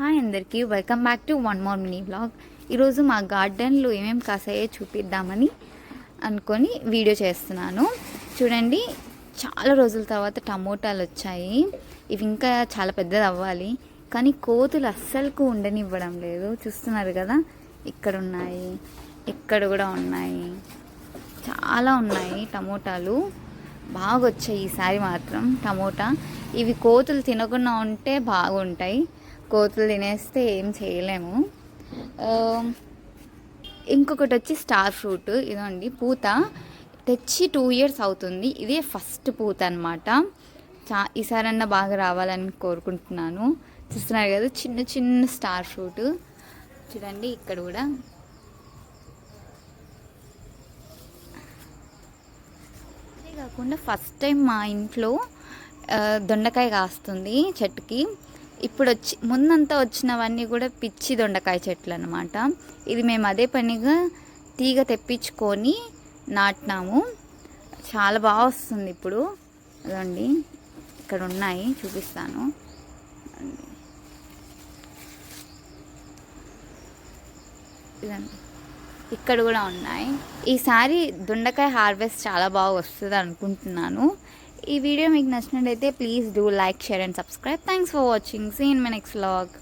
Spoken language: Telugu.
హాయ్ అందరికీ welcome back to one more mini vlog. ఈరోజు మా గార్డెన్లో ఏమేమి కాసాయో చూపిద్దామని అనుకొని వీడియో చేస్తున్నాను. చూడండి, చాలా రోజుల తర్వాత టమోటాలు వచ్చాయి. ఇవి ఇంకా చాలా పెద్దది అవ్వాలి, కానీ కోతులు అస్సలకు ఉండనివ్వడం లేదు. చూస్తున్నారు కదా, ఇక్కడ ఉన్నాయి, ఇక్కడ కూడా ఉన్నాయి, చాలా ఉన్నాయి టమోటాలు. బాగా వచ్చాయి ఈసారి మాత్రం టమోటా. ఇవి కోతులు తినకుండా ఉంటే బాగుంటాయి, కోతులు తినేస్తే ఏం చేయలేము. ఇంకొకటి వచ్చి స్టార్ ఫ్రూట్. ఇదండి పూత, తెచ్చి 2 years అవుతుంది. ఇదే ఫస్ట్ పూత అనమాట. ఈసారన్నా బాగా రావాలని కోరుకుంటున్నాను. చూస్తున్నారు కదా, చిన్న చిన్న స్టార్ ఫ్రూట్. చూడండి ఇక్కడ కూడా. అదే కాకుండా ఫస్ట్ టైం మా ఇంట్లో దొండకాయ కాస్తుంది చెట్టుకి. ఇప్పుడు ముందంతా వచ్చినవన్నీ కూడా పిచ్చి దొండకాయ చెట్లు అనమాట. ఇది మేము అదే పనిగా తీగ తెప్పించుకొని నాటినాము. చాలా బాగా వస్తుంది ఇప్పుడు. అదండి ఇక్కడ ఉన్నాయి, చూపిస్తాను. ఇదండి ఇక్కడ కూడా ఉన్నాయి. ఈసారి దొండకాయ హార్వెస్ట్ చాలా బాగా వస్తుంది అనుకుంటున్నాను. ఈ వీడియో మీకు నచ్చినట్లయితే please do like, share and subscribe. Thanks for watching. See in my next vlog.